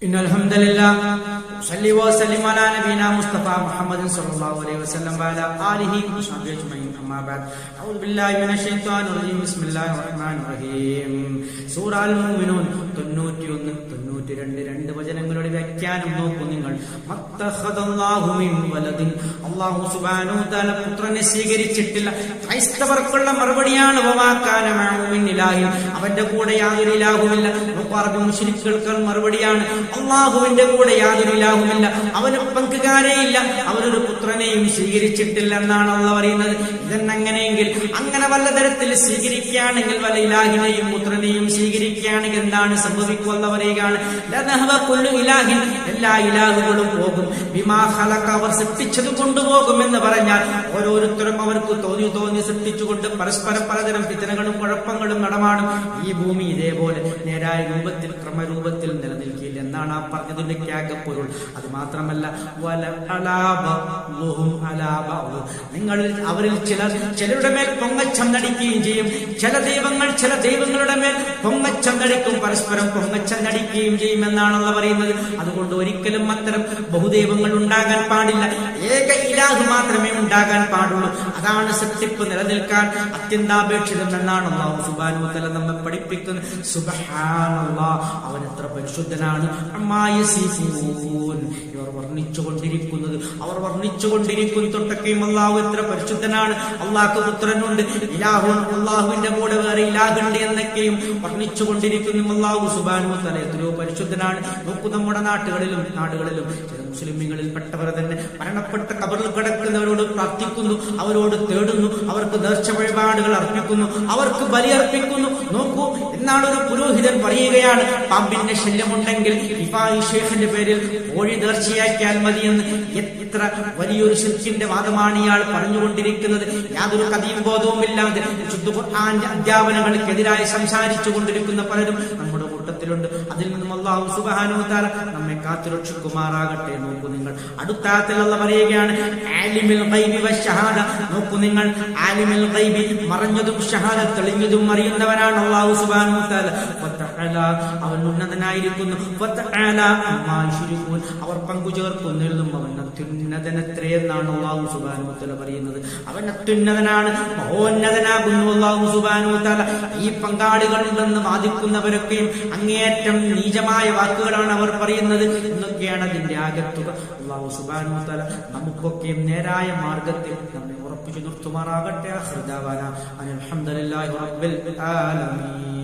إن الحمد لله صلى وسلم على نبينا مصطفى محمد صلى الله عليه وسلم وعلى آله وصحبه أجمعين أما بعد أعوذ بالله من الشيطان الرجيم بسم الله الرحمن الرحيم സൂറ അൽ മുഅ്മിനൂൻ 91 രണ്ട് വചനങ്ങളുടെ വ്യാഖ്യാനം നോക്കൂ നിങ്ങൾ. മത്തഖദല്ലാഹു മിൻ വലദിൻ, അല്ലാഹു സുബ്ഹാനഹു വ തആല പുത്രനെ സ്വീകരിച്ചിട്ടില്ല. ക്രൈസ്തവർക്കുള്ള മറുപടിയാണ് വമാ കാന മഅഹു മിൻ ഇലാഹിൻ, അവന്റെ കൂടെ യാതൊരു ഇലാഹുമില്ല. മുഖാറബ് മുശ്രിക്കുകൾ മറുപടിയാണ് അല്ലാഹുവിന്റെ കൂടെ യാതൊരു ഇലാഹുമില്ല, അവന് പങ്കുകാരേയില്ല, അവനൊരു പുത്രനെയും സ്വീകരിച്ചിട്ടില്ല എന്നാണ് അല്ലാഹു പറയുന്നത്. ഇതെങ്ങനെയെങ്കിൽ അങ്ങനെ വല്ല തരത്തിൽ സ്വീകരിക്കുകയാണെങ്കിൽ, വല്ല ഇലാഹിനെയും പുത്രനെയും സ്വീകരിക്കുകയാണെങ്കിൽ എന്താണ് സംഭവിക്കുക എന്ന് പറയുകയാണ്. എല്ലാ ഇലാഹുകളും പോകും. ബിമാ ഖലഖ, അവർ സൃഷ്ടിച്ചത് കൊണ്ടുപോകും എന്ന് പറഞ്ഞാൽ ഓരോരുത്തരും അവർക്ക് തോന്നി സൃഷ്ടിച്ചുകൊണ്ട് പരസ്പരം പലതരം ഫിത്നകളും കുഴപ്പങ്ങളും നടമാടും. ഈ ഭൂമി ഇതേപോലെ നേരായ രൂപത്തിൽ ക്രമരൂപത്തിൽ നിലനിൽക്കില്ല എന്നാണ് ആ പറഞ്ഞതിന്റെ ത്യാഗപ്പൊരുൾ. അത് മാത്രമല്ല നിങ്ങളിൽ അവരിൽ ചിലരുടെ മേൽ പൊങ്ങച്ചം നടിക്കുകയും ചെയ്യും. ചില ദൈവങ്ങളുടെ മേൽ പൊങ്ങച്ചം നടിക്കും, പരസ്പരം പൊങ്ങച്ചം നടിക്കുകയും ചെയ്യുമെന്നാണല്ലോ പറയുന്നത്. അതുകൊണ്ട് ഒരിക്കലും അത്തരം ബഹുദൈവങ്ങൾ ഉണ്ടാകാൻ പാടില്ല. ഏക ഇലാഹ് മാത്രമേ ഉണ്ടാകാൻ പാടുള്ളൂ. അതാണ് സൃഷ്ടിപ്പ് നിലനിൽക്കാൻ അത്യന്താപേക്ഷിതം എന്നാണ് അല്ലാഹു സുബ്ഹാനഹു വ തആല നമ്മെ പഠിപ്പിക്കുന്നത്. സുബ്ഹാനല്ലാഹ്, അവൻ എത്ര പരിശുദ്ധനാണ്. അമ്മാ യസിഫൂൻ, ഇവർ അവർ വർണ്ണിച്ചുകൊണ്ടിരിക്കും തൊട്ടൊക്കെയും അല്ലാഹു എത്ര പരിശുദ്ധനാണ്. അല്ലാഹു പുത്രനുണ്ട്, ഇലാഹുൻ, അല്ലാഹുവിന്റെ കൂടെ വേറെ ഇലാഹുണ്ട് എന്നൊക്കെയും വർണ്ണിച്ചുകൊണ്ടിരിക്കുന്നു. അല്ലാഹു സുബ്ഹാനഹു വ തആല എത്രയോ പരിശുദ്ധനാണ്. നോക്കൂ, നമ്മുടെ നാടുകളിലും ചില മുസ്ലിമീങ്ങളിൽ പെട്ടവർ തന്നെ മരണപ്പെട്ട ഖബറിൽ കിടക്കുന്നവരോട് പ്രാർത്ഥിക്കുന്നു, അവരോട് തേടുന്നു, അവർക്ക് നേർച്ച വഴിപാടുകൾ അർപ്പിക്കുന്നു, അവർക്ക് ബലിയർപ്പിക്കുന്നു. നോക്കൂ, എന്നാണ് ഒരു പുരോഹിതൻ പറയുകയാണ്, പാമ്പിന്റെ ശല്യമുണ്ടെങ്കിൽ ഇഫായി ഷേഖിന്റെ പേരിൽ കോഴി നേർച്ചയാക്കിയാൽ മതിയെന്ന്. എത്ര വലിയൊരു ശിർക്കിന്റെ വാദമാണ് ഇയാൾ പറഞ്ഞുകൊണ്ടിരിക്കുന്നത്. യാതൊരു കഥയും ബോധവുമില്ലാതെ ശുദ്ധ ഖുർആന്റെ അധ്യാപനങ്ങൾക്കെതിരായി സംസാരിച്ചു കൊണ്ടിരിക്കുന്ന പലരും നമ്മുടെ കൂട്ടത്തിലുണ്ട്. അതിൽ നിന്നും അല്ലാഹു സുബ്ഹാനഹു വ തആല നമ്മെ കാത്തുരക്ഷിക്കുമാറാകട്ടെ. നോക്കൂ നിങ്ങൾ, അടുത്ത ആയത്തിൽ പറയുകയാണ് ആലിമുൽ ഗൈബി വശഹാദ. നോക്കൂ നിങ്ങൾ, ആലിമുൽ ഗൈബി, മറഞ്ഞതും ഷഹാദ തെളിഞ്ഞതും അറിയുന്നവനാണ് അല്ലാഹു സുബ്ഹാനഹു വ തആല. വതആല, അവൻ ഉന്നതനായിരിക്കുന്നു. വതആല അമ്മാ യുശ്രികൂൻ, അവർ പങ്കുചേർക്കുന്നതിൽ നിന്നും അവൻ അത്യുന്നതനത്രേ എന്നാണ് അല്ലാഹു സുബ്ഹാനഹു വ തആല പറയുന്നത്. അവൻ അത്യുന്നതനാണ്, മഹോന്നതനാകുന്നു അല്ലാഹു സുബ്ഹാനഹു വ തആല. ഈ പങ്കാളികളുണ്ടെന്ന് വാദിക്കുന്നവരൊക്കെയും അങ്ങേയറ്റം നീചമായ വാക്കുകളാണ് അവർ പറയുന്നത് എന്നൊക്കെയാണ് അതിന്റെ ആകത്തുക. അല്ലാഹു സുബ്ഹാനഹു വ തആല നമുക്കൊക്കെയും നേരായ മാർഗത്തിൽ നമ്മെ ഉറപ്പിച്ചു നിർത്തുമാറാകട്ടെ. അൽഹംദുലില്ലാഹി റബ്ബിൽ ആലമീൻ.